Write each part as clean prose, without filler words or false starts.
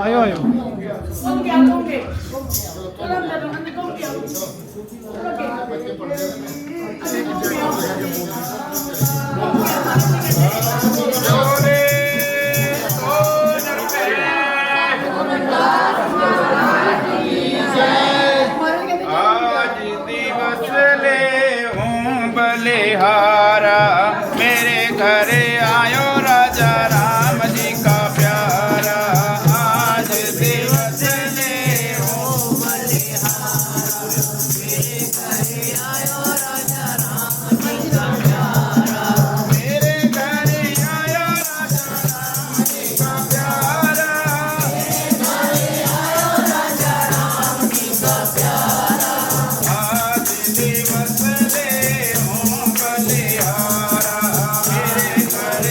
आयो आयो आज दिवस ले हूँ बलिहारा, मेरे घर आयो राजा राम जी का प्यारा। आज दिवस ले हूँ बलिहारा, मेरे घर आयो राजा राम जी का प्यारा। मेरे घर आयो राजा राम जी का प्यारा, मेरे घर आयो राजा राम जी का प्यारा। आज दिवस ले हूँ बलिहारा, मेरे घर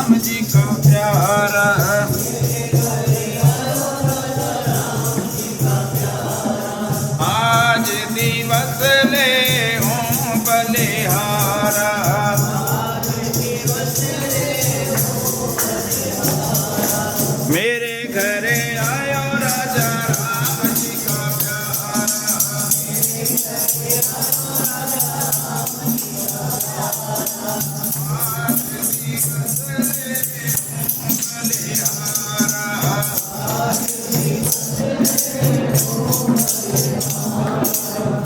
राम जी का प्यारा। आज दिवस ले हूँ बलिहारा, मेरे घरे आयो राजा राम जी का प्यारा। आज दिवस ले हूँ बलिहारा,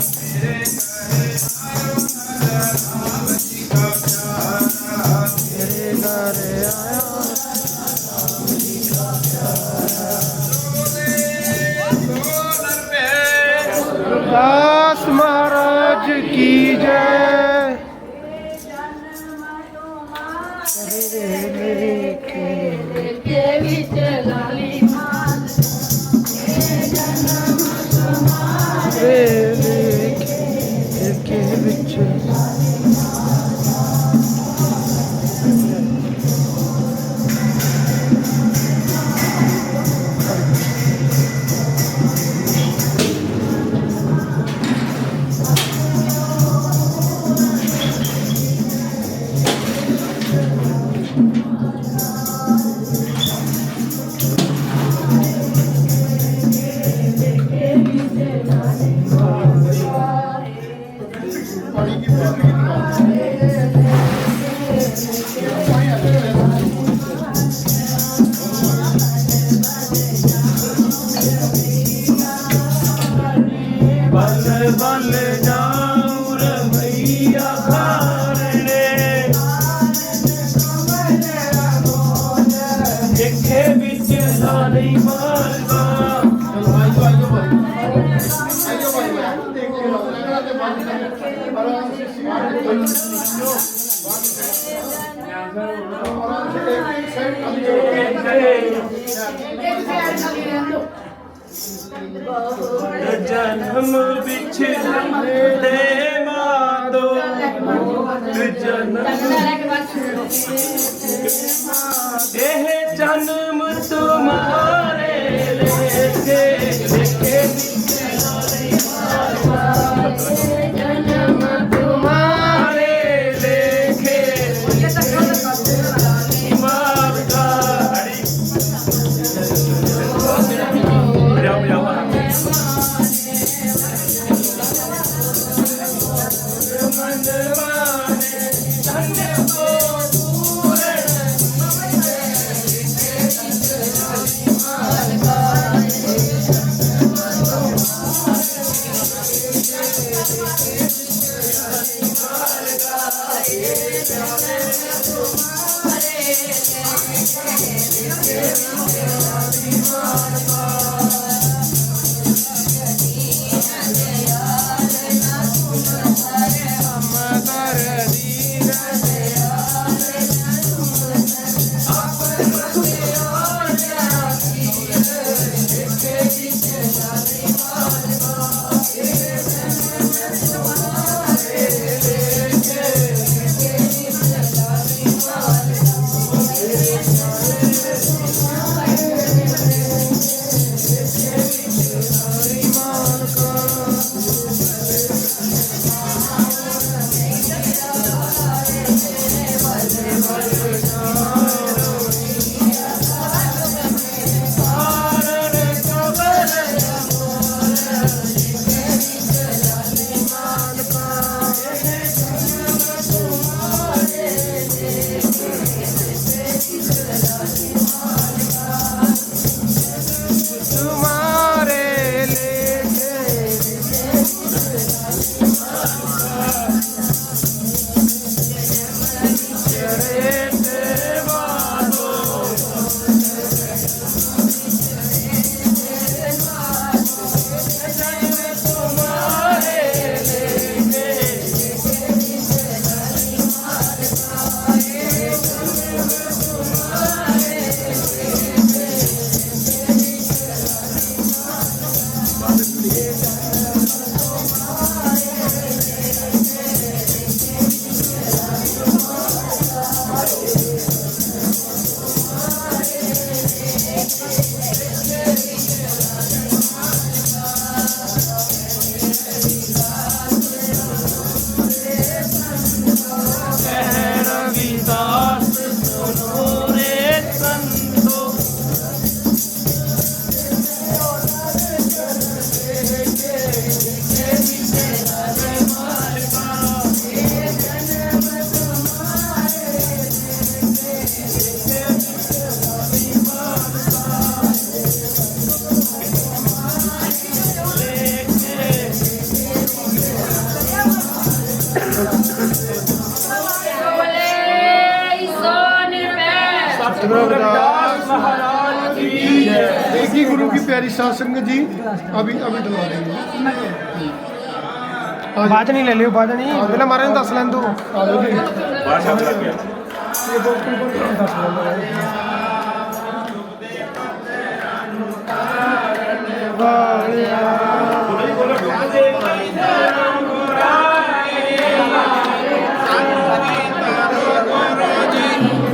मेरे घरे आयो राजा राम जी का प्यारा। मेरे घरे आयो दास महाराज की जय। बल जाऊं रे भैया खारने, देखे बिच सारी मारगा। जन्म बिछ दे मादो, जन्म एह जन्म तुम्हारे लेके, लेके जन्म तुम्हारे लेके मारगा। सतगुरु रविदास महाराज की जय। एक ही गुरु की प्यारी साध संगत जी अभी अभी डलवा देंगे बाजनी ले लियो बाजनी पहले मारे ने दस लें दो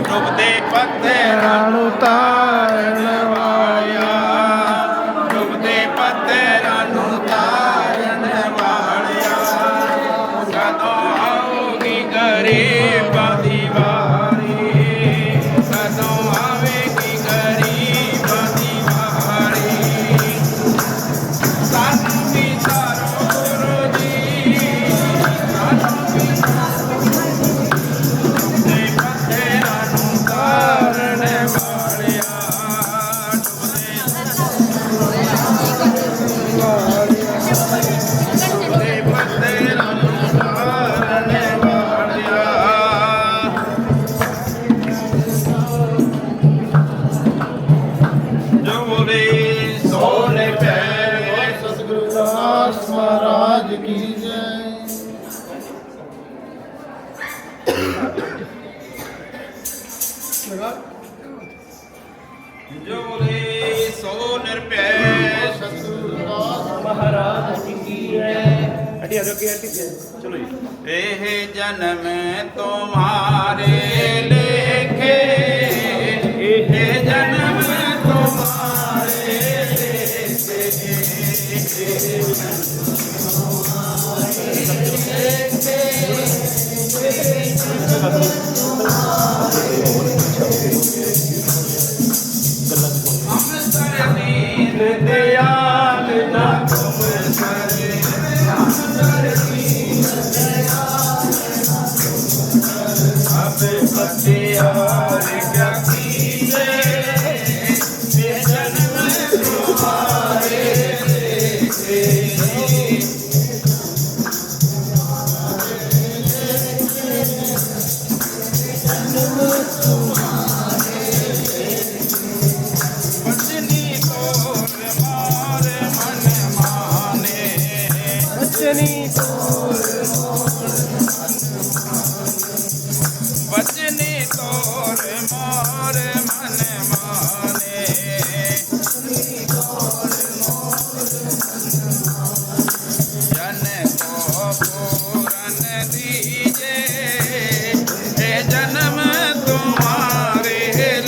डुबते पत्ते राणु तारण वाया डुबते पत्ते रानू तारण वालिया कदों आओगी गरीब दीवारी कदों आवेगी गरीब दीवारी सानू भी तारो गुरु जी सानू भी डुबते पत्ते रानू तारण वालिया डुबते पत्ते रानू तारण वालिया जो बोले सोने पैर सतगुरु दास महाराज की जय जो बोले सो निरपै सतगुरु दास महाराज की जय। हटी हटो की हटी चलो जी। एह जन्म तुम्हारे लेखे एह जन्म तुम्हारे हम सरदीन दयाल ना तुम सरे हम सरदीन अब पतियार क्या कीजे ये जन्म तुम्हारे लेखे बचनी तोर मार मन माने बचनी बचनी तोर मार मन माने जन को पूरन दीजे हे जन्म तुम्हारे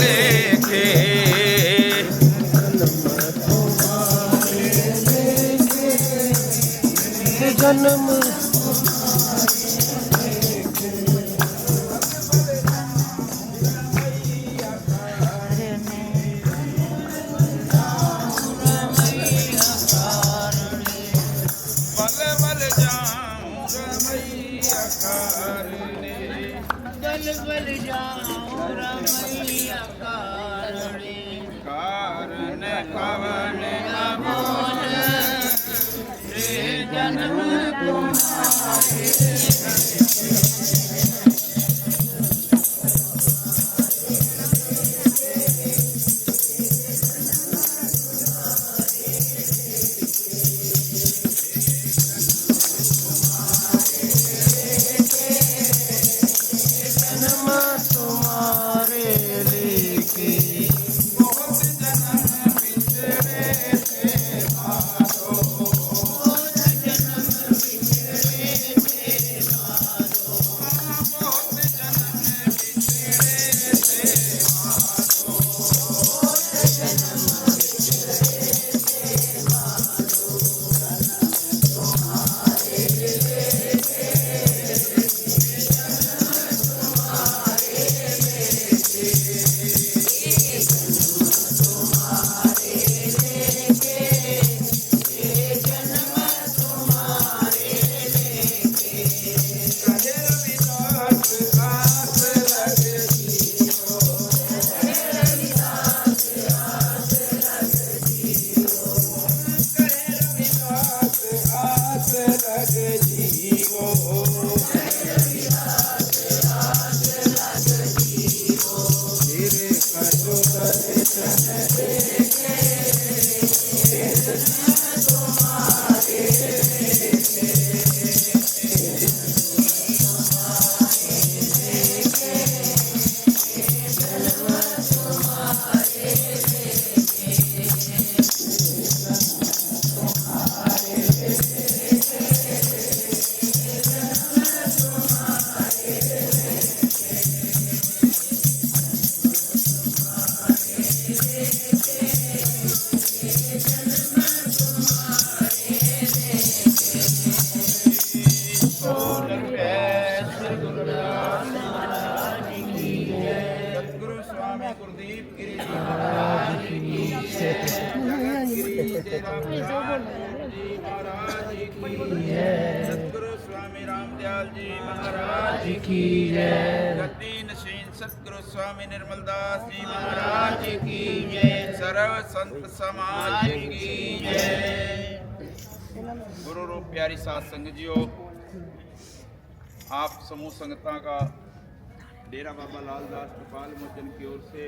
लेखे जन्म बल बल जाऊं रमैया कारणे कारण कवन अमोल हे जन्म जन्म तुम्हारे लेके बहुत जन्म बिछड़े थे मारो बहुत जन्म बिछड़े थे मारो बहुत जन्म बिछड़े थे मारो स्वामी गुरुदेव गिरी जी महाराज की जय। जगतगिरी जय राम जी महाराज की जय। सतगुरु स्वामी रामदयाल जी महाराज की जय। गद्दी नशीन सतगुरु स्वामी निर्मलदास जी महाराज की जय। सर्व संत समाज की जय। गुरु रूप प्यारी साध संगत जियो, आप समूह संगता का डेरा बाबा लाल दास गोपाल मोचन की ओर से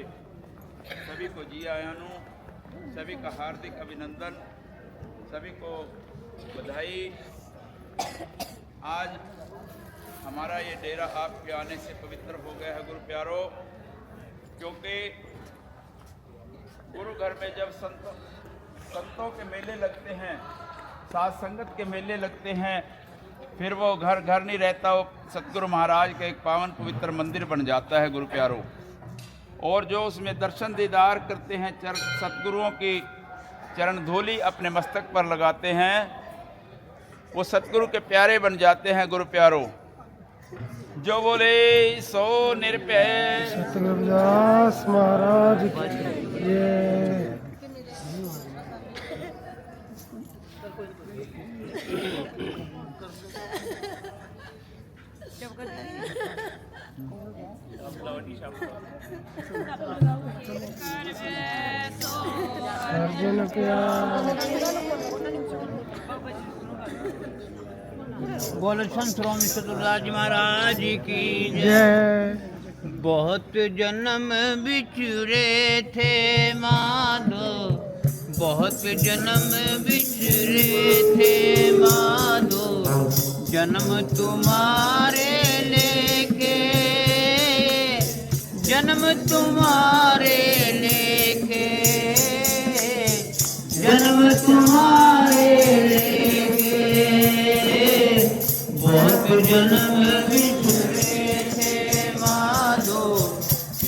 सभी को जी आयां, सभी का हार्दिक अभिनंदन, सभी को बधाई। आज हमारा ये डेरा आपके आने से पवित्र हो गया है गुरु प्यारो, क्योंकि गुरु घर में जब संतों के मेले लगते हैं, साध संगत के मेले लगते हैं, फिर वो घर घर नहीं रहता, वो सतगुरु महाराज का एक पावन पवित्र मंदिर बन जाता है गुरु प्यारो। और जो उसमें दर्शन दीदार करते हैं, सतगुरुओं की चरण धूलि अपने मस्तक पर लगाते हैं, वो सतगुरु के प्यारे बन जाते हैं गुरु प्यारो। जो बोले सो निरभय सतगुरुदास महाराज की जय। अर्जुन बोलो संत स्वामी सतगुरुदास जी महाराज की जय। बहुत जन्म बिछुरे थे माधो, बहुत जन्म बिछुरे थे माधो, जन्म तुम्हारे लेके, जन्म तुम्हारे लेके, जन्म तुम्हारे लेके, बहुत जन्म बिछुरे थे माधो,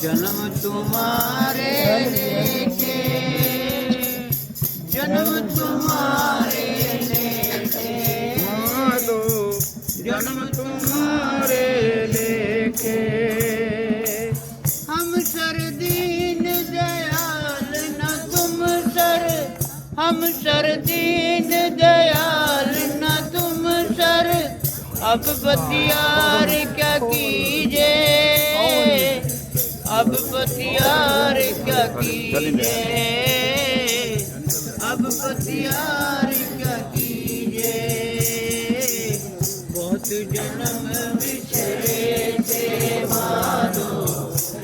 जन्म तुम्हारे लेके, जन्म तुम्हारे लेके, माधो जन्म तुम्हारे लेके। हम सर दीन दयाल न तुम सर, हम सर दीन दयाल न तुम सर, अब बतियार क्या कीजे, अब बतियार क्या कीजे, अब बतियार क्या कीजे। बहुत जन्म बिछड़े थे माधो,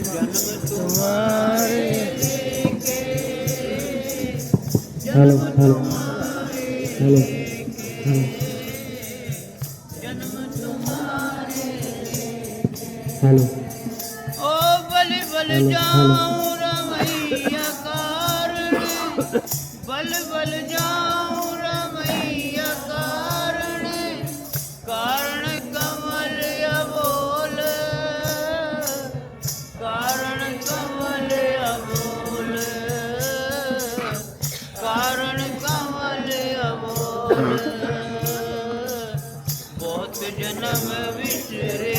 जन्म तुम्हारे लेके, जन्म तुम्हारे लेके, जन्म तुम्हारे लेके। ओ बल बल जाऊं रमैया कारण, बल बल जाऊं रमैया कारण, कारण कमल अबोल, कारण कमल अबोल, कारण कमल अबोल। बहुत जन्म बिछड़े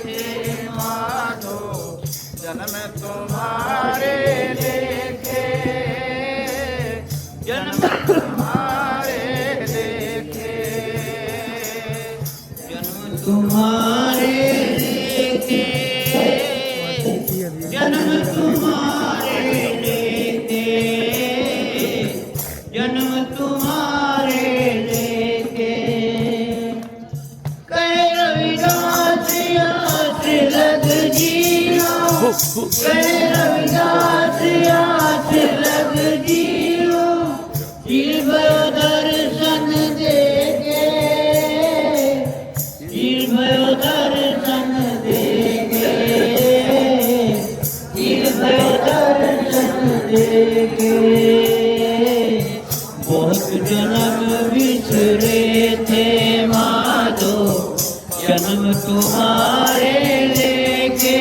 थे माधो, जन्म तुम्हारे लेके, जन्म तुम्हारे लेके, जन्म तुम्हारे लेके, जन्म तुम्हारे लेके, जन्म तुम्हारे लेके। कह रविदास आस लग जियो, कह रविदास आस लग जियो, जीव दर्शन देगे, जीव दर्शन देगे, जीव दर्शन देगे। बहुत जन्म बिछड़े थे माधो, जन्म तुम्हारे लेके,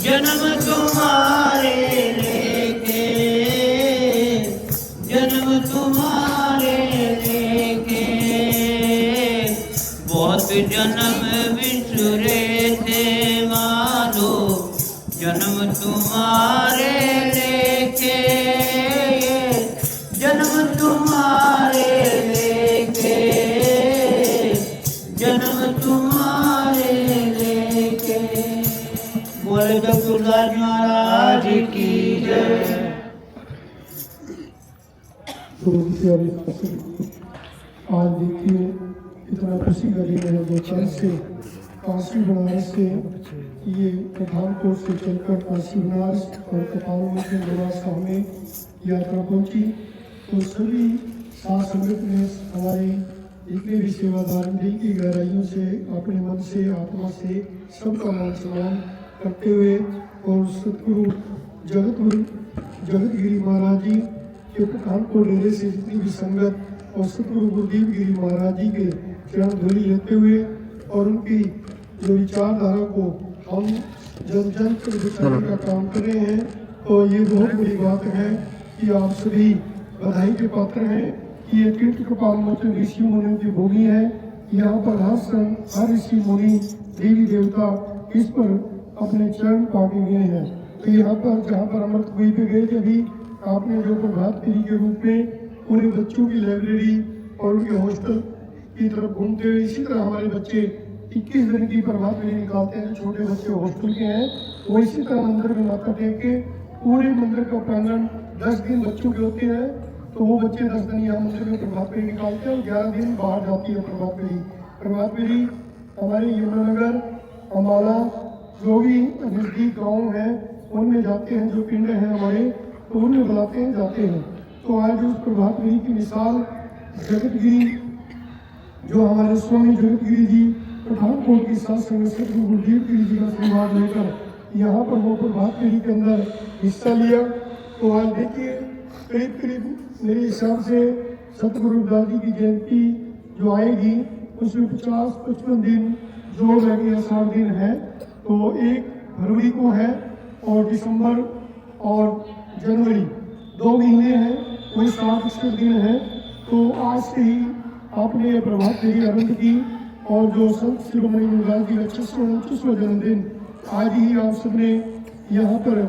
जन्म तुम्हारे लेके, जन्म तुम्हारे लेके। बहुत जन्म बिछड़े थे माधो, जन्म जन्म तुम्हारे लेके, जन्म तुम्हारे लेके, जन्म तुम्हारे लेके। बोले तो तुलसीदास महाराज की जय। आज देखिए इतना खुशी का दिन है जो चल से काशी बनारस से ये पठानकोट से चलकर काशी बनारस और कपाल के निवास में यात्रा पहुंची। तो सभी साथ संगत ने हमारे जितने भी सेवादार दिल की गहराइयों से अपने मन से आत्मा से सबका मान सम्मान करते हुए और सतगुरु जगतगिरी महाराज जी के पठानकोट डेरे से जितनी भी संगत और सतगुरु गुरुदेव गिरी महाराज जी के चरण धूलि लेते हुए और उनकी जो विचारधारा को हम जन जन तक दिखाने का काम कर रहे हैं। तो ये बहुत बड़ी बात है कि आप सभी बधाई के पात्र हैं कि ये तीर्थ कपाल मोचन ऋषि मुनियों की भूमि है। यहाँ पर हर ऋषि मुनि देवी देवता इस पर अपने चरण पाके गए हैं। तो यहाँ पर जहाँ पर अमृत कुएं पे गए थे अभी आपने जो प्रभात फेरी के रूप में पूरे बच्चों की लाइब्रेरी और उनके हॉस्टल की तरफ घूमते हुए, इसी तरह हमारे बच्चे 21 दिन की प्रभात फेरी निकालते हैं। छोटे बच्चे हॉस्टल के हैं वो इसी तरह मंदिर में माथा टेक के पूरे मंदिर का प्रांगण 10 दिन बच्चों के होते हैं। तो वो बच्चे 10 दिन यहाँ मंदिर में प्रभात फेरी निकालते हैं और 11 दिन बाहर जाती है प्रभात फेरी हमारे यमुनानगर अम्बाला जो भी नजदीक गाँव है उनमें जाते हैं। जो पिंड है हमारे तो उनमें बुलाते हैं जाते हैं। तो आज उस प्रभात फेरी की मिसाल जगतगिरी जो हमारे स्वामी जगतगिरी जी पठानकोट की साथ संग सतगुरु गुरुदेव गिरी जी का आशीर्वाद लेकर यहाँ पर वो प्रभात फेरी के अंदर हिस्सा लिया। तो आज देखिए करीब मेरे हिसाब से सतगुरु रविदास जी की जयंती जो आएगी उसमें 50-55 दिन जोड़ लगे 60 दिन है। तो 1 फरवरी को है और दिसंबर और जनवरी 2 महीने हैं, वही 60 दिन है। तो आज से ही आपने ये प्रभात फेरी आरंभ की और जो संत शिरोमणि गुरुदास जी का 629वां जन्मदिन आज ही आप सबने यहाँ पर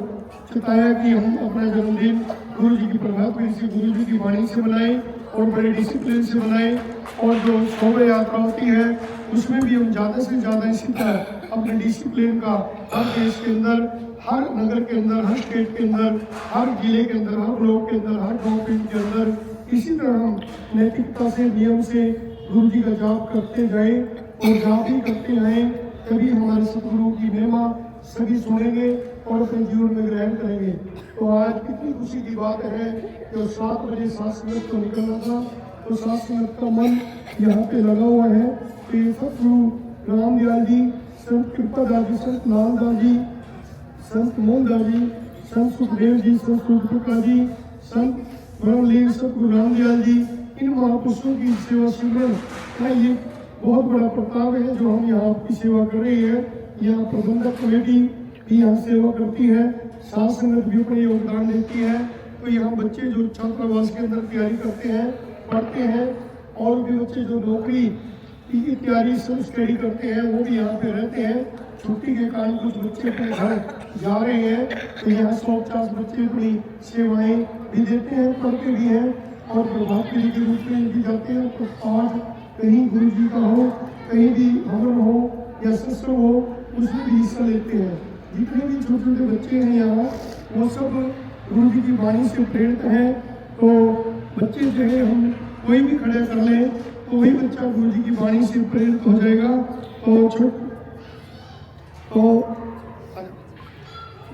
बताया कि हम अपना जन्मदिन गुरु जी की प्रभात फेरी से गुरु जी की वाणी से बनाएं और बड़े डिसिप्लिन से बनाएं। और जो शोभा यात्रा होती है उसमें भी हम ज़्यादा से ज़्यादा इसी तरह अपने डिसिप्लिन का हर देश के अंदर, हर नगर के अंदर, हर स्टेट के अंदर, हर जिले के अंदर, हर ब्लॉक के अंदर, हर गाँव पिंड के अंदर इसी तरह हम नैतिकता से नियम से गुरु जी का जाप करते गए और जाप ही करते रहें। तभी हमारे सतगुरु की महिमा सभी सुनेंगे और अपने जीवन में ग्रहण करेंगे। तो आज कितनी खुशी की बात है कि 7 बजे 7 संगत को निकलना था। तो 7 संगत का मन यहाँ पे लगा हुआ है। तो सतगुरु रामदयाल जी, संत कृपादास जी, संत लालदास जी, संत मोहनदास जी, संत सुखदेव जी, संत सूर्यप्रकाश जी, संत ब्रह्मलीन सतगुरु रामदयाल जी, इन महापुरुषों की सेवा सुमरन है। ये बहुत बड़ा प्रताप है जो हम यहाँ आपकी सेवा कर रही है। यहाँ प्रबंधक कमेटी भी यहाँ सेवा करती है, साथ संगत भी अपना योगदान देती है। तो यहाँ बच्चे जो छात्रावास के अंदर तैयारी करते हैं, पढ़ते हैं और भी बच्चे जो नौकरी की तैयारी सेल्फ स्टडी करते हैं वो भी यहाँ पे रहते हैं। छुट्टी के कारण कुछ बच्चे अपने घर जा रहे हैं तो यहाँ 150 बच्चे अपनी सेवाएं भी देते हैं, पढ़ते भी हैं और प्रभात फेरी के रूप में भी जाते हैं। तो आज कहीं गुरु जी का हो, कहीं भी हवन हो या सत्संग हो, उसमें भी हिस्सा लेते हैं। जितने भी छोटे छोटे बच्चे हैं यहाँ वो सब गुरु जी की वाणी से प्रेरित हैं। तो बच्चे जो है हम कोई भी खड़ा कर लें तो वही बच्चा गुरु जी की वाणी से प्रेरित हो जाएगा। तो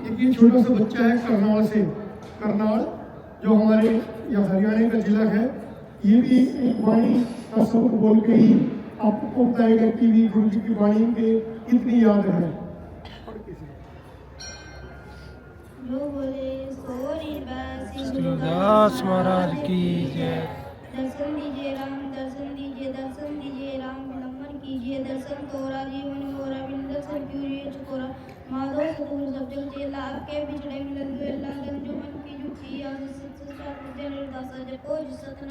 एक छोटा सा बच्चा है करनाल जो हमारे यहाँ हरियाणा का जिला है, ये भी एक वाणी का शब्द बोल के ही आपको बताएगा कि भी गुरु जी की वाणी के कितनी याद है। दास महाराज की जय। दर्शन दीजिए राम, दर्शन दीजिए, दर्शन दीजिए राम, विलंबन कीजिए दर्शन तोरा, जीवन मोरा बिन दर्शन क्यों चकोरा। माधव सतगुरु सब जग चेला, आपके बिछड़े मिलन हुए लगन जो मन की जुटी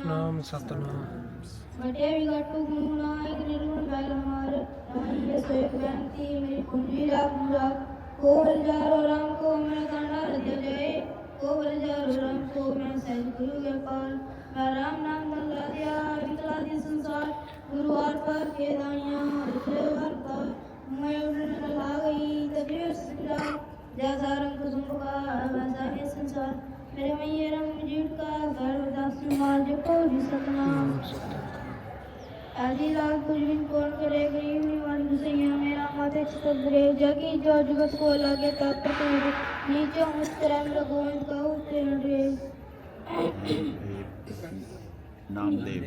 नाम सतनाम। बटे विगटू गुणगुणा एक निर्गुण बैल हमार, रमणीय सोए बेनती मेरी कुंजी राग मुराग। कोवल जारो राम को मैं कांडा रद्द जाए कोवल जारो राम को मैं सहज गुरु के पाल मैं राम नाम बंदा दिया निकला दी संसार गुरुवार पर के दानिया शुक्रवार पर मैं उड़ने ला गई तबीर सिकरा जैसा रंग कुसुम का वैसा है संसार मेरे मैये रंग जीव का गर्भदास मार जपो जी सतनाम आदि लाल कुछ बिन कौन करे गरीब निवान गुसैया मेरा माथे छतरे जगी जो जगत को लागे ताप पर नीचे मुस्कुराए मेरा गोविंद का उत्तर रे नामदेव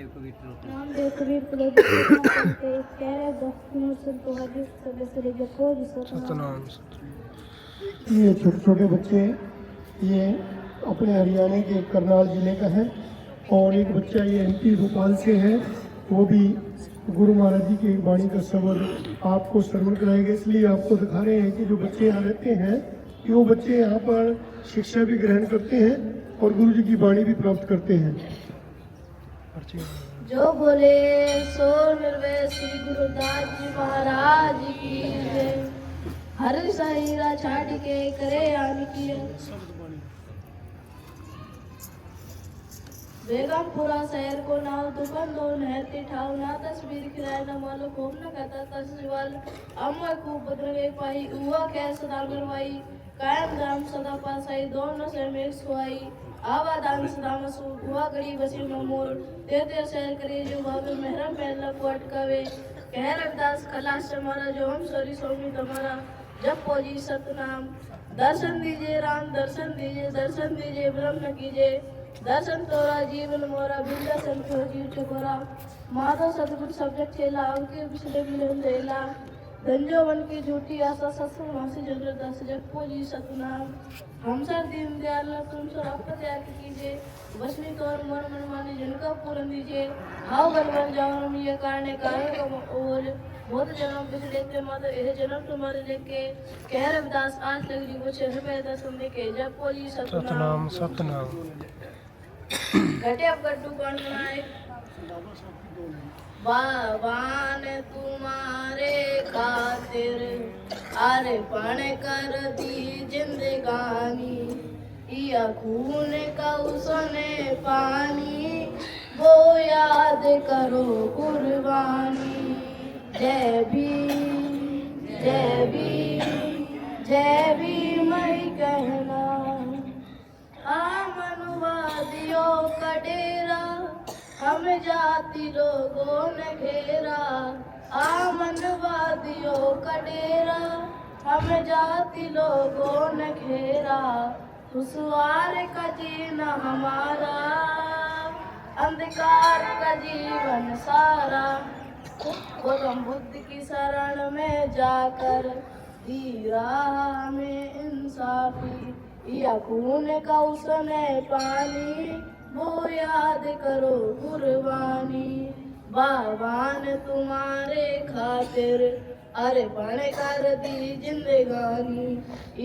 कबीर पुरोहित कह रहे 10 मिनट से तो हदीस सदस्य जपो जी सतनाम ये छोटे छोटे बच्चे ये अपने हरियाणा के करनाल जिले का है और एक बच्चा ये MP भोपाल से है। वो भी गुरु महाराज जी की एक वाणी का शब्द आपको श्रवण कराएंगे। इसलिए आपको दिखा रहे हैं कि जो बच्चे यहाँ रहते हैं कि वो बच्चे यहाँ पर शिक्षा भी ग्रहण करते हैं और गुरु जी की वाणी भी प्राप्त करते हैं। जो बोले सो निर्भय श्री गुरुदास जी महाराज की जय हर साईरा छाड़ के करे आन की बेगमपुरा शहर को नाव दुकान दो नहरती ठाव ना तस्वीर खिलाए न मालो खूब न कहता तस्वीर अम्मा खूब बदरवे पाई हुआ कह सदा गरवाई कायम दाम सदा पासाई दोनों से मेघ सुहाई आवादान सदा मसू हुआ गड़ी बसी मोर तेते शहर करे जो बाबे मेहरम पहला को अटकावे कह रविदास कलाश हमारा जो हम सॉरी स्वामी तुम्हारा जपो जी सतनाम दर्शन दीजिए राम दर्शन दीजिए ब्रह्म कीजिए दर्शन तोरा जीवन मोरा बिंदा संतो जीव चकोरा माधव सतगुरु सब्जेक्ट चेला उनके पिछले मिलन देला धंजो वन की झूठी आशा सत्संग मासी जंजर दस जपो जी सतनाम हम सर दीन दयाल तुम सर आपका त्याग कीजिए बसनी तौर मन मन माने जिनका पूर्ण दीजिए हाउ बलवन जाओ हम ये कारणे कारण और बहुत जन्म पिछले थे माता यह जन्म तुम्हारे लेके कह रविदास आज लग रही वो छह रुपए दर्शन देके जपो जी सतनाम सतनाम घटे अब गड्ढू कौन बनाए भगवान तुम्हारे खातिर अरे पण कर दी जिंदगानी या खून का उसने पानी वो याद करो कुर्बानी जय भीम मैं कहना आमनवादियों का डेरा हम जाति लोगों ने घेरा आमनवादियों का डेरा हम जाति लोगों ने घेरा खुशवार का जीना हमारा अंधकार का जीवन सारा गौतम बुद्ध की शरण में जाकर दी राह में इंसाफी या खून का उसने पानी वो याद करो कुर्बानी भगवान तुम्हारे खातिर अरे पण कर दी जिंदगानी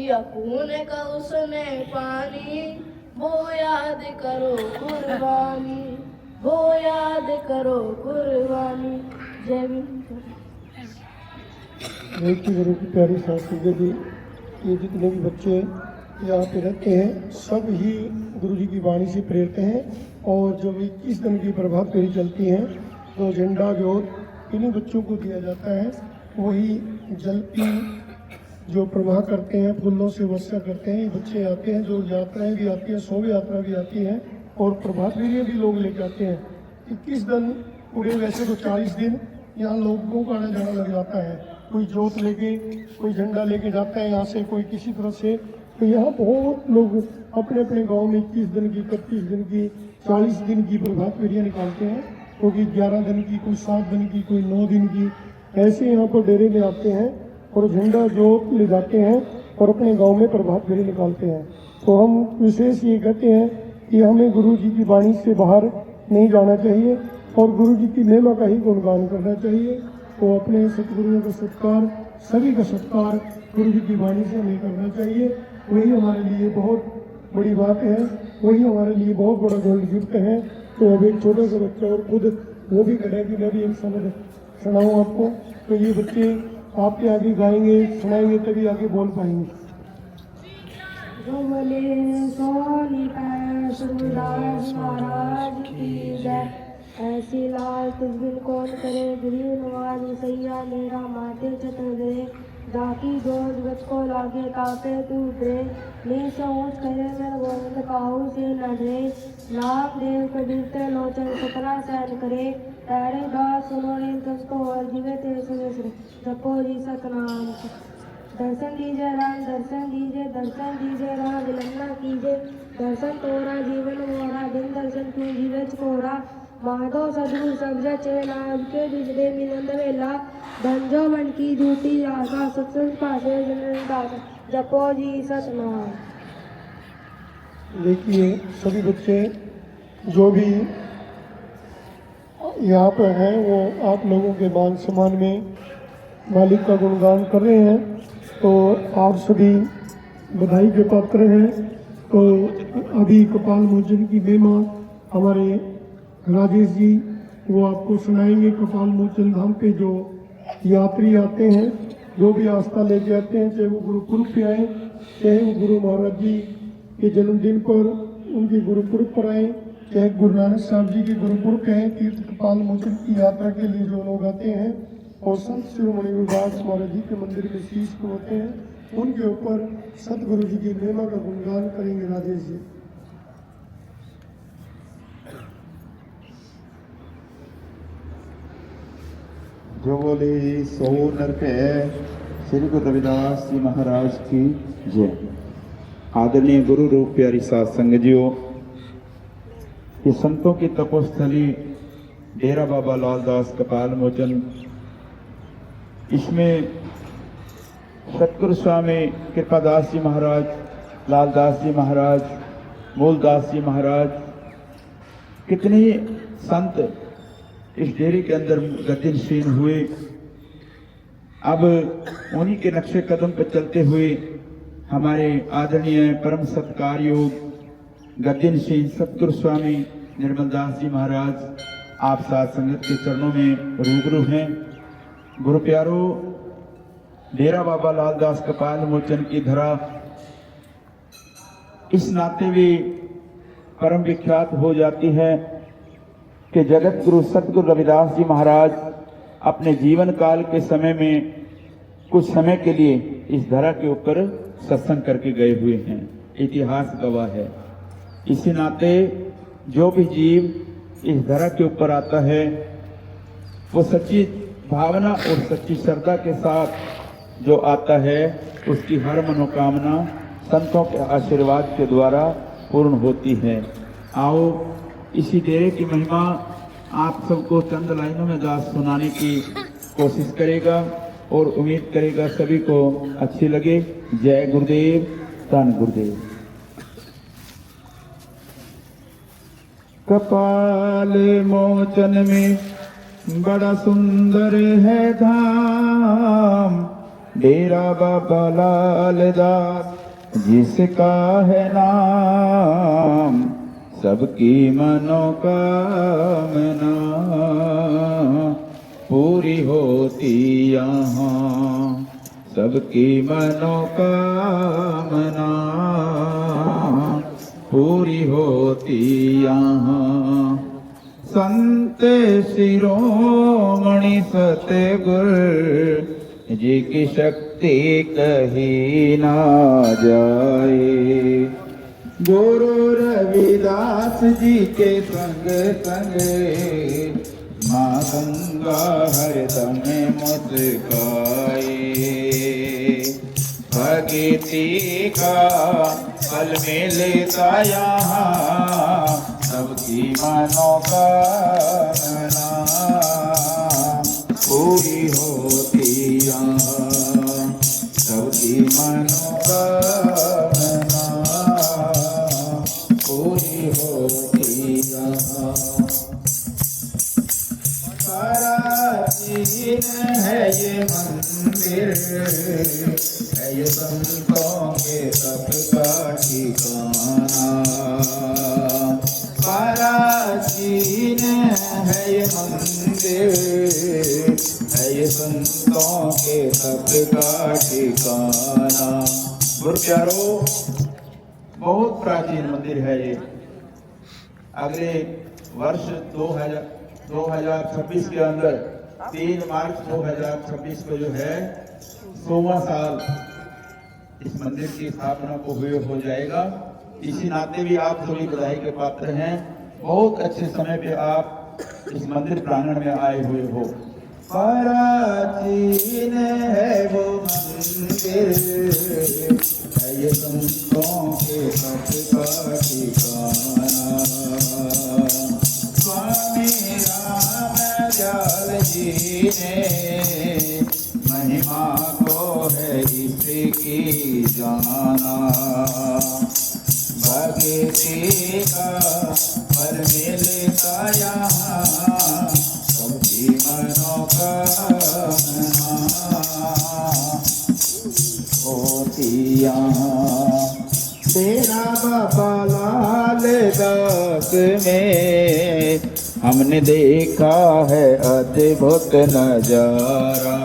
या खून का उसने पानी वो याद करो कुर्बानी वो याद करो कुर्बानी जय भीम। गुरु की प्यारी सांस्कृतिक जी ये जितने भी बच्चे यहाँ पे रहते हैं सब ही गुरु जी की वाणी से प्रेरित हैं और जब 21 दिन की प्रभात फेरी चलती है तो झंडा जोत इन्हीं बच्चों को दिया जाता है। वही जल की जो प्रवाह करते हैं फूलों से वर्षा करते हैं। ये बच्चे आते हैं, जो यात्राएं भी आती हैं, शोभ यात्रा भी आती है और प्रभात फेरियाँ भी लोग लेके आते हैं। 21 दिन पूरे वैसे तो 40 दिन यहाँ लोगों का आना जाना लग जाता है। कोई जोत लेके कोई झंडा लेके जाता है यहाँ से, कोई किसी तरह से। तो यहाँ बहुत लोग अपने अपने गांव में 21 दिन की 31 दिन की 40 दिन की प्रभात फेरियाँ निकालते हैं। क्योंकि 11 दिन की, कोई 7 दिन की, कोई 9 दिन की, ऐसे यहाँ पर डेरे में आते हैं और झंडा जोत ले जाते हैं और अपने गांव में प्रभात फेरी निकालते हैं। तो हम विशेष ये कहते हैं कि हमें गुरु जी की वाणी से बाहर नहीं जाना चाहिए और गुरु जी की महिमा का ही गुणगान करना चाहिए। तो अपने सतगुरुओं का सत्कार, सभी का सत्कार गुरु जी की वाणी से हमें करना चाहिए। वही हमारे लिए बहुत बड़ी बात है, वही हमारे लिए बहुत बड़ा गोल्ड गिफ्ट है। तो अब एक छोटा सा बच्चा और खुद वो भी कहे कि मैं भी एक शब्द सुनाऊँ आपको। तो ये बच्चे आपके आगे गाएंगे, सुनाएंगे, तभी आगे बोल पाएंगे। जो बोले सोनी पैर सूरदास महाराज की जय। ऐसी लाल तुझ बिन कौन करे गिरी नवाज सैया मेरा माते चतुर्दे। जाकी जोज गज को लागे कापे तू डरे। नीच ऊंच करे मेरे गोविंद काहू से न डरे। नाम देव कबीर ते लोचन सतना सहन करे। तेरे दास सुनो रे तुमको और जीवे तेरे सुने जपो जी सतनाम। दर्शन दीजिए राम दर्शन दीजिए राम विलम्ब न कीजिए। दर्शन तोरा जीवन मोरा बिन दर्शन क्यों जीवे चकोरा। माधो सदगुरु सब जचे नाम के बिजले मिलंद वेला। धंजो मन की झूठी आशा सत्संग पासे जनन दास जपो जी सतनाम। देखिए सभी बच्चे जो भी यहाँ पर हैं वो आप लोगों के मान सम्मान में मालिक का गुणगान कर रहे हैं, तो आप सभी बधाई के पात्र हैं। तो अभी कपाल मोचन की महिमा हमारे राजेश जी वो आपको सुनाएंगे। कपाल मोचन धाम पे जो यात्री आते हैं, जो भी आस्था लेके आते हैं, चाहे वो गुरुपुरब पे आए, चाहे वो गुरु महाराज जी के जन्मदिन पर उनके गुरुपुरब पर आए, चाहे गुरु नानक साहब जी के गुरुपुरब पे आए, तीर्थ कपाल मोचन की यात्रा के लिए जो लोग आते हैं और संत शिरोमणि गुरुदास महाराज जी के मंदिर में शीश होते हैं, उनके ऊपर सतगुरु जी की महिमा का गुणगान करेंगे राजेश जी। जो बोले सो नर पे श्री गुरु रविदास जी महाराज की जय। आदरणीय गुरु रूप प्यारी साध संगतियों, ये संतों की तपोस्थली डेरा बाबा लालदास कपाल मोचन, इसमें सतगुरु स्वामी कृपादास जी महाराज, लालदास जी महाराज, मूलदास जी महाराज, कितने ही संत इस डेरे के अंदर गतिशील हुए। अब उन्हीं के नक्शे कदम पर चलते हुए हमारे आदरणीय परम सत्कार योग गद्दीन सिंह सतगुरु स्वामी निर्मलदास जी महाराज आप साथ संगत के चरणों में रूबरू हैं। गुरु प्यारो, डेरा बाबा लालदास कपाल मोचन की धरा इस नाते भी परम विख्यात हो जाती है कि जगत गुरु सतगुरु रविदास जी महाराज अपने जीवन काल के समय में कुछ समय के लिए इस धरा के ऊपर सत्संग करके गए हुए हैं, इतिहास गवाह है। इसी नाते जो भी जीव इस धरा के ऊपर आता है वो सच्ची भावना और सच्ची श्रद्धा के साथ जो आता है उसकी हर मनोकामना संतों के आशीर्वाद के द्वारा पूर्ण होती है। आओ इसी डेरे की महिमा आप सबको चंद लाइनों में दास सुनाने की कोशिश करेगा और उम्मीद करेगा सभी को अच्छी लगे। जय गुरुदेव, धन गुरुदेव। कपाल मोचन में बड़ा सुंदर है धाम, डेरा बाबा लालदास जिसका है नाम, सबकी मनोकामना पूरी होती यहाँ, सबकी मनोकामना पूरी होती यहाँ। संत शिरोमणि सतगुरु जी की शक्ति कही ना जाए, गुरु रविदास जी के संग संग माँ गंगा हरदम मुस्काए, भक्ति का फल मिलता यहाँ, सबकी मनोकामना पूरी होती यहाँ, सबकी मनोकामना पूरी होती यहाँ। प्राचीन है ये मंदिर, है ये संतों के तप का ठिकाना, प्राचीन है ये मंदिर, है ये संतों के तप का ठिकाना। गुरु प्यारो, बहुत प्राचीन मंदिर है ये। अगले वर्ष 2026 के अंदर 3 मार्च 2026 को जो है 100वां साल इस मंदिर की स्थापना को हुए हो जाएगा। इसी नाते भी आप सभी बधाई के पात्र हैं। बहुत अच्छे समय पे आप इस मंदिर प्रांगण में आए हुए हो। प्राचीन है वो मंदिर, है ये संतों के तप का ठिकाना। स्वामी राम दयाल जी ने महिमा को है इसकी जाना। भक्ति का फल मिलता यहाँ सबकी मनोकामना होती यहाँ। तेरा बाबा लाल दास में हमने देखा है अद्भुत नजारा।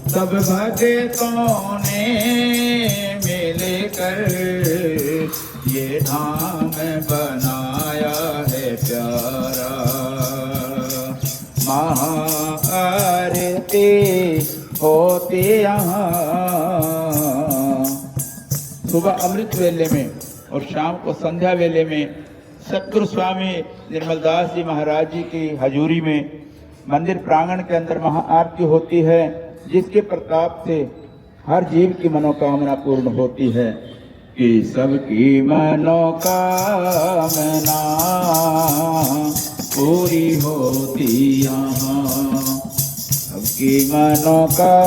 सब भक्तों ने मिलकर ये धाम बनाया है प्यारा। महाआरती होती यहाँ सुबह अमृत वेले में और शाम को संध्या वेले में सतगुरु स्वामी निर्मलदास जी महाराज जी की हजूरी में मंदिर प्रांगण के अंदर महाआरती होती है, जिसके प्रताप से हर जीव की मनोकामना पूर्ण होती है। कि सबकी मनोकामना पूरी होती यहाँ, सबकी मनोकामना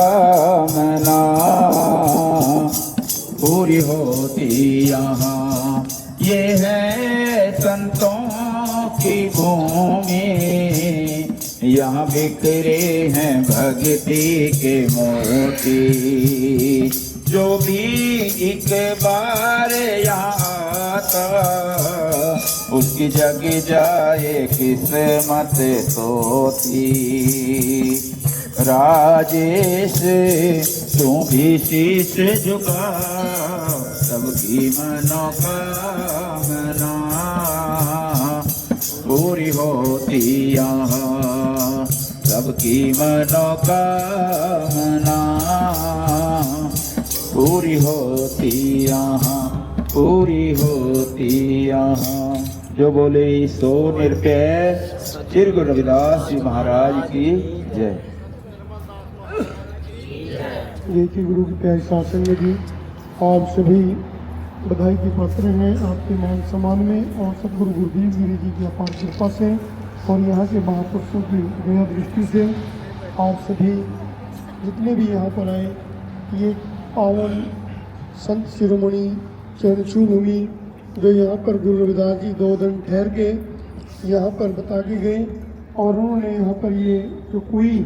पूरी होती यहाँ। ये है संतों की भूमि, यहाँ बिखरे हैं भक्ति के मोती। जो भी एक बार यहाँ आता उसकी जग जाए किस्मत तोती। राजेश तू भी शीश झुका, सबकी मनोकामना पूरी होती यहाँ, सबकी मनोकामना पूरी होती यहाँ, पूरी होती यहाँ। जो बोले सो निरपय श्री गुरु रविदास जी महाराज की जय। जय की गुरु की प्यारी शासन में जी, आप सभी बधाई के पात्र हैं आपके मान सम्मान में और सतगुरु गुरुदेव गिरी जी की अपार कृपा से और यहाँ के महापुरुषों की दया दृष्टि से आप सभी जितने भी यहाँ पर आए, ये पावन संत शिरोमणि चरणछू भूमि जो यहाँ पर गुरु रविदास जी 2 दिन ठहर के यहाँ पर बता के गए और उन्होंने यहाँ पर ये जो कुई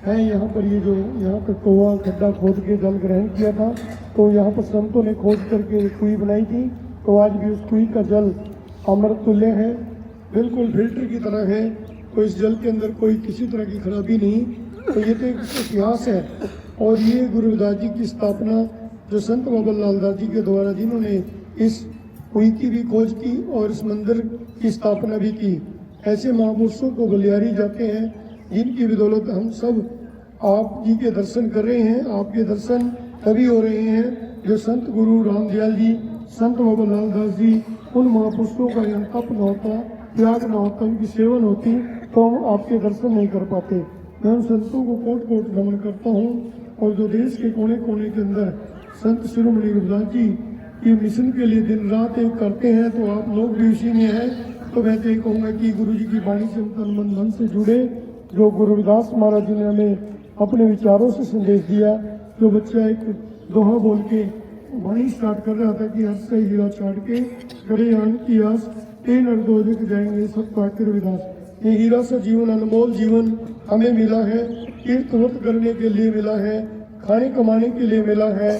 है, यहाँ पर ये जो यहाँ पर कुआं खड्डा खोद के जल ग्रहण किया था, तो यहाँ पर संतों ने खोद करके कुई बनाई थी। तो आज भी उस कुई का जल अमृत तुल्य है, बिल्कुल फिल्टर की तरह है। तो इस जल के अंदर कोई किसी तरह की खराबी नहीं। तो ये तो एक इतिहास है। और ये गुरु रविदास जी की स्थापना जो संत बाबा लालदास जी के द्वारा जिन्होंने इस कुई की भी खोज की और इस मंदिर की स्थापना भी की, ऐसे महापुरुषों को बलियारी जाते हैं जिनकी बदौलत हम सब आप जी के दर्शन कर रहे हैं। आपके दर्शन तभी हो रहे हैं जो संत गुरु रामदयाल जी, संत बाबा लालदास जी, उन महापुरुषों का यहाँ तप न होता, त्याग न होता, उनकी सेवन होती तो हम आपके दर्शन नहीं कर पाते। मैं उन संतों को कोट कोट नमन करता हूँ। और जो देश के कोने कोने के अंदर संत शिरोमणि रविदास जी की मिशन के लिए दिन रात एक करते हैं, तो आप लोग भी उसी में हैं। तो मैं तो ये कहूँगा कि गुरु जी की वाणी से तन मन से जुड़े। जो गुरु रविदास महाराज जी ने हमें अपने विचारों से संदेश दिया, जो बच्चा एक दोहा बोल के वाणी स्टार्ट कर रहा था कि हर्ष से हीरा छाट के करे आन की आस, 3 अर्धो दिख जाएंगे सब पाके रविदास। ये हीरा सा जीवन, अनमोल जीवन हमें मिला है, तीर्थ व्रत करने के लिए मिला है, खाने कमाने के लिए मिला है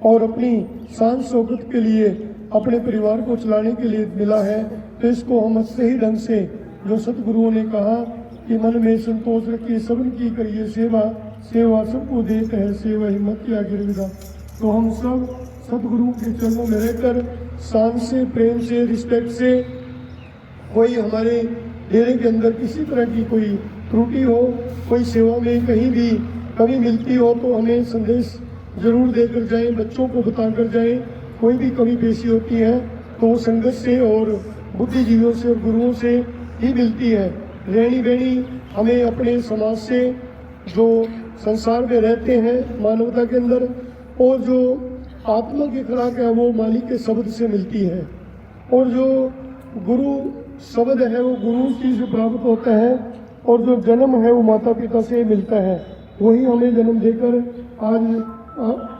और अपनी शान शौकत के लिए, अपने परिवार को चलाने के लिए मिला है। तो इसको हम सही ढंग से, जो सतगुरुओं ने कहा कि मन में संतोष रखिए, सबन की करिए सेवा, सेवा सबको देते हैं, सेवा हिम्मत की आगे रविदास। तो हम सब सदगुरु के चरणों में रहकर शान से, प्रेम से, रिस्पेक्ट से, कोई हमारे डेरे के अंदर किसी तरह की कोई त्रुटि हो, कोई सेवा में कहीं भी कमी मिलती हो तो हमें संदेश जरूर देकर जाएं, बच्चों को बताकर जाएं। कोई भी कमी पेशी होती है तो वो संगत से और बुद्धिजीवियों से और गुरुओं से ही मिलती है। रहनी बहनी हमें अपने समाज से, जो संसार में रहते हैं मानवता के अंदर, और जो आत्मा की खुराक है वो मालिक के शब्द से मिलती है, और जो गुरु शब्द है वो गुरु की से प्राप्त होता है, और जो जन्म है वो माता पिता से मिलता है। वही हमें जन्म देकर आज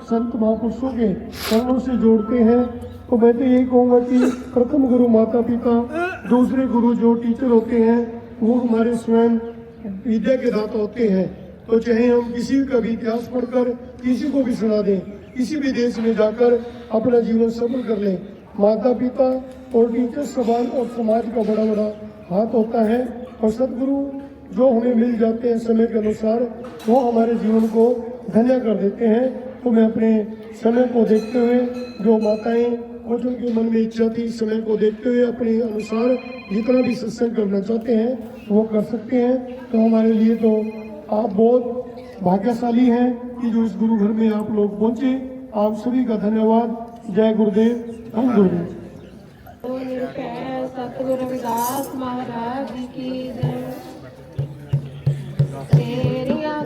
संत महापुरुषों के चरणों से जोड़ते हैं। तो मैं तो यही कहूँगा कि प्रथम गुरु माता पिता, दूसरे गुरु जो टीचर होते हैं वो हमारे स्वयं विद्या के दाता होते हैं। तो चाहे हम किसी का भी इतिहास पढ़कर किसी को भी सुना दें, किसी भी देश में जाकर अपना जीवन सफल कर लें, माता पिता और टीचर सवाल और समाज का बड़ा बड़ा हाथ होता है। और सदगुरु जो हमें मिल जाते हैं समय के अनुसार, वो हमारे जीवन को धन्य कर देते हैं। तो मैं अपने समय को देखते हुए, जो माताएं और जो उनके मन में इच्छा थी, समय को देखते हुए अपने अनुसार जितना भी सत्संग करना चाहते हैं वो कर सकते हैं। तो हमारे लिए तो आप बहुत भाग्यशाली हैं कि जो इस गुरु घर में आप लोग पहुँचे। आप सभी का धन्यवाद। जय गुरुदेव, हम गुरुदेव। सतगुरु रविदास महाराज की जय। तेरिया